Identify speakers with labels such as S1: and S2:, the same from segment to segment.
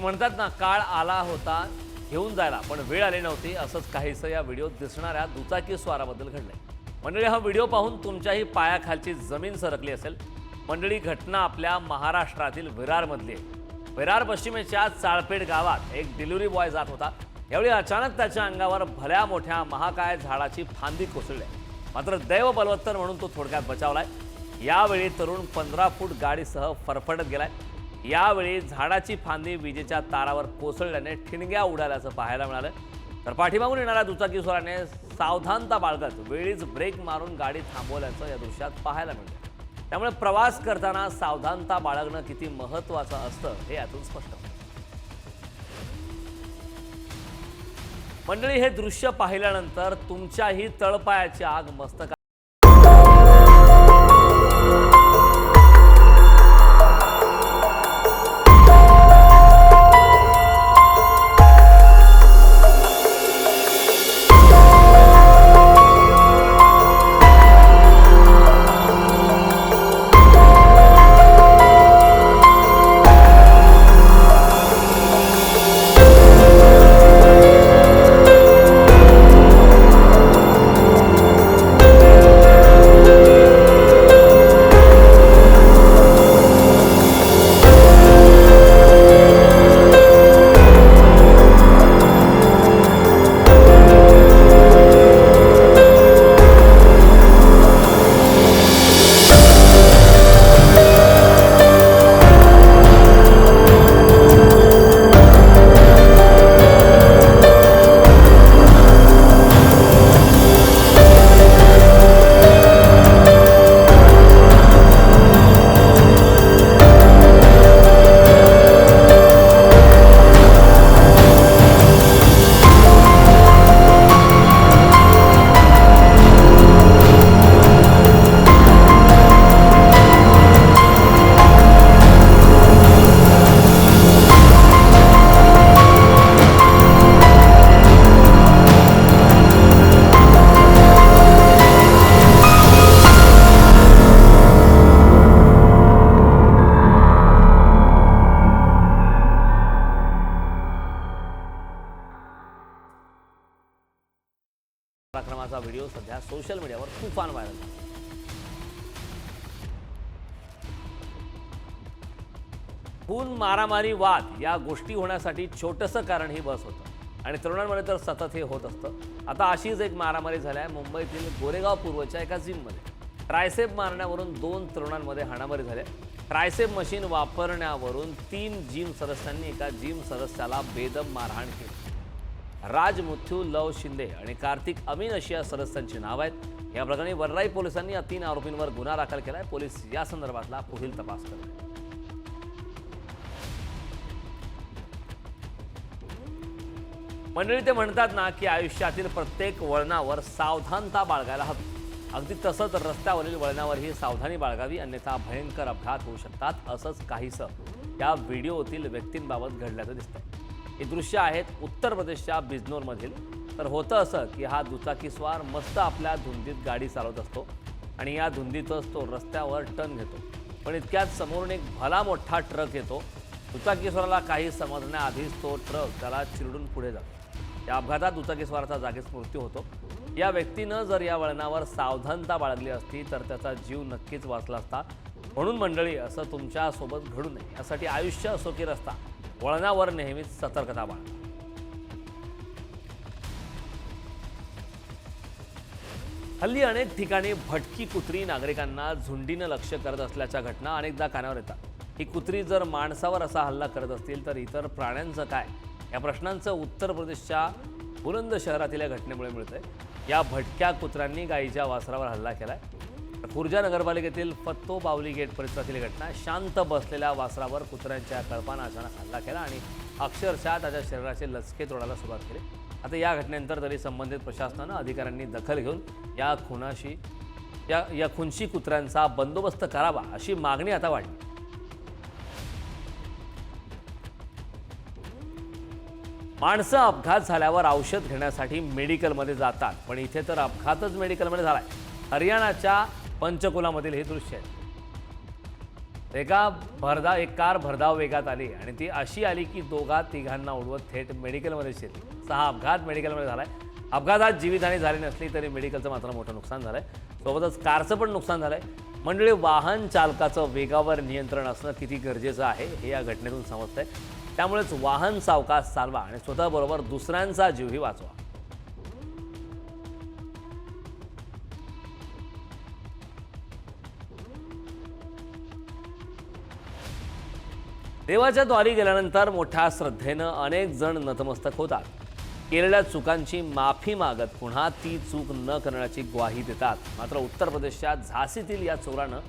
S1: म्हणतात ना, काळ आला होता घेऊन जायला पण वेळ आली नव्हती, असंच काहीसं या व्हिडिओत दिसणाऱ्या दुचाकी स्वाराबद्दल घडलंय। मंडळी, हा व्हिडिओ पाहून तुमच्याही पायाखालची जमीन सरकली असेल। मंडळी, घटना आपल्या महाराष्ट्रातील विरारमधली आहे। विरार पश्चिमेच्या चाळपेठ गावात एक डिलिव्हरी बॉय जात होता। यावेळी अचानक त्याच्या अंगावर भल्या मोठ्या महाकाय झाडाची फांदी कोसळली, मात्र दैव बलवत्तर म्हणून तो थोडक्यात बचावलाय। यावेळी तरुण 15 फूट गाडीसह फरफटत गेलाय। यावेळी झाडाची फांदी विजेच्या तारावर कोसळल्याने ठिणग्या उडाल्याचं पाहायला मिळालं। तर पाठीमागून येणाऱ्या दुचाकीस्वाराने सावधानता बाळगत वेळीच ब्रेक मारून गाडी थांबवल्याचं या दृश्यात पाहायला मिळतं। त्यामुळे प्रवास करताना सावधानता बाळगणं किती महत्त्वाचं असतं हे यातून स्पष्ट होतं। मंडळी, हे दृश्य पाहिल्यानंतर तुमच्याही तळपायाची आग मस्तकात पराक्रमाचा व्हिडिओ सध्या सोशल मीडियावर तुफान व्हायरल आहे। खून, मारामारी, वाद या गोष्टी होण्यासाठी छोटंसं कारण ही बस होतं आणि तरुणांमध्ये तर सतत हे होत असतं। आता अशीच एक मारामारी झाली आहे मुंबईतील गोरेगाव पूर्वच्या एका जिममध्ये। ट्रायसेप मारण्यावरून 2 तरुणांमध्ये हाणामारी झाली। ट्रायसेप मशीन वापरण्यावरून 3 जिम सदस्यांनी एका जिम सदस्याला बेदम मारहाण केली। राज मुथ्थू, लव शिंदे आणि कार्तिक अमीन अशी या सदस्यांची नावं आहेत। या प्रकरणी वरराई पोलिसांनी या 3 आरोपींवर गुन्हा दाखल केलाय। पोलीस या संदर्भातला पुढील तपास करत आहेत। मंडळी, ते म्हणतात ना की आयुष्यातील प्रत्येक वळणावर सावधानता बाळगायला हवी। अगदी तसंच रस्त्यावरील वळणावरही सावधानी बाळगावी, अन्यथा भयंकर अपघात होऊ शकतात। असंच काहीसं या व्हिडिओतील व्यक्तींबाबत घडल्याचं दिसतं। हे दृश्य आहेत उत्तर प्रदेशच्या बिजनोरमधील। तर होतं असं की हा दुचाकीस्वार मस्त आपल्या धुंदीत गाडी चालवत असतो आणि या धुंदीतच तो रस्त्यावर टर्न घेतो, पण इतक्यात समोरून एक भला मोठा ट्रक येतो। दुचाकीस्वाराला काही समजण्याआधीच तो ट्रक त्याला चिरडून पुढे जातो। या अपघातात दुचाकीस्वाराचा जागीच मृत्यू होतो। या व्यक्तीनं जर या वळणावर सावधानता बाळगली असती तर त्याचा जीव नक्कीच वाचला असता। म्हणून मंडळी, असं तुमच्यासोबत घडू नये यासाठी आयुष्य असो की रस्ता, वळणावर नेहमीच सतर्कता बाळगा। हल्ली अनेक ठिकाणी भटकी कुत्री नागरिकांना झुंडीनं लक्ष्य करत असल्याच्या घटना अनेकदा कानावर येतात। ही कुत्री जर माणसावर असा हल्ला करत असतील तर इतर प्राण्यांचं काय, या प्रश्नांचं उत्तर प्रदेशच्या बुलंद शहरातील या घटनेमुळे मिळतंय। या भटक्या कुत्र्यांनी गायीच्या वासरावर हल्ला केलाय। खुर्जा नगरपालिकेतील फत्तो बावली गेट परिसरातील घटना। शांत बसलेल्या वासरावर कुत्र्यांच्या कळपानं अचानक हल्ला केला आणि अक्षरशः त्याच्या शरीराचे लचके तोडायला सुरुवात केली। आता या घटनेनंतर तरी संबंधित प्रशासनानं अधिकाऱ्यांनी दखल घेऊन या खुनशी कुत्र्यांचा बंदोबस्त करावा अशी मागणी आता वाढली। माणसं अपघात झाल्यावर औषध घेण्यासाठी मेडिकलमध्ये जातात, पण इथे तर अपघातच मेडिकलमध्ये झालाय। हरियाणाच्या पंचकुलामधील हे दृश्य आहे। एक कार भरधाव वेगात आली आणि ती अशी आली की तिघांना उडवत थेट मेडिकलमध्ये शिरली. असा हा अपघात मेडिकलमध्ये झालाय. अपघातात जीवितहानी झाली नसली तरी मेडिकलचं मात्र मोठं नुकसान झालंय. सोबतच कारचं पण नुकसान झालंय. मंडळी, वाहन चालकाचं वेगावर नियंत्रण असणं किती गरजेचं आहे हे या घटनेतून समजतंय. त्यामुळेच वाहन सावकाश चालवा आणि स्वतःबरोबर दुसऱ्यांचा जीवही वाचवा. देवाच्या द्वारी गेल्यानंतर मोठ्या श्रद्धेनं अनेक जण नतमस्तक होतात. केलेल्या चुकांची माफी मागत पुन्हा ती चूक न करण्याची ग्वाही देतात. मात्र उत्तर प्रदेशच्या झाशीतील या चोरानं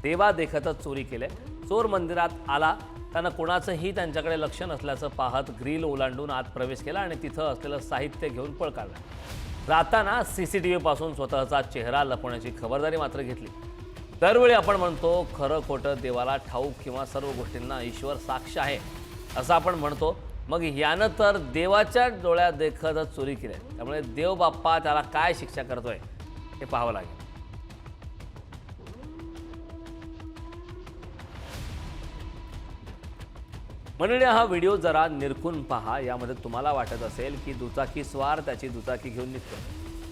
S1: देवादेखतच चोरी केली. चोर मंदिरात आला. त्यानं कोणाचंही त्यांच्याकडे लक्ष नसल्याचं पाहत ग्रिल ओलांडून आत प्रवेश केला आणि तिथं असलेलं साहित्य घेऊन पळ काढला. जाताना CCTV पासून स्वतःचा चेहरा लपवण्याची खबरदारी मात्र घेतली. दरवेळी आपण म्हणतो खरं खोटं देवाला ठाऊक किंवा सर्व गोष्टींना ईश्वर साक्ष आहे असं आपण म्हणतो. मग यानं तर देवाच्या डोळ्यात देखतच चोरी केली. त्यामुळे देव बाप्पा त्याला काय शिक्षा करतोय हे पाहावं लागेल. मंडळी, हा व्हिडिओ जरा निरखून पहा. यामध्ये तुम्हाला वाटत असेल की दुचाकीस्वार त्याची दुचाकी घेऊन निघतो,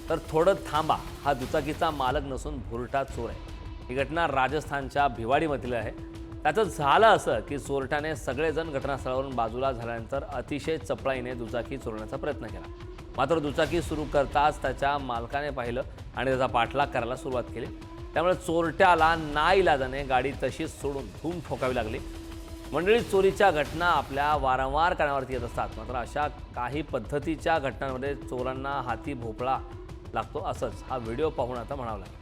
S1: तर थोडं थांबा. हा दुचाकीचा मालक नसून भुरटा चोर आहे. ही घटना राजस्थानच्या भिवाडीमधील आहे. त्याचं झालं असं की चोरट्याने सगळेजण घटनास्थळावरून बाजूला झाल्यानंतर अतिशय चपळाईने दुचाकी चोरण्याचा प्रयत्न केला. मात्र दुचाकी सुरू करताच त्याच्या मालकाने पाहिलं आणि त्याचा पाठलाग करायला सुरुवात केली. त्यामुळे चोरट्याला नाईलाजाने गाडी तशीच सोडून धूम ठोकावी लागली. मंडळी, चोरीच्या घटना आपल्या वारंवार कानावरती येत असतात. मात्र अशा काही पद्धतीच्या घटनांमध्ये चोरांना हाती भोपळा लागतो असंच हा व्हिडिओ पाहून आता म्हणावं लागेल.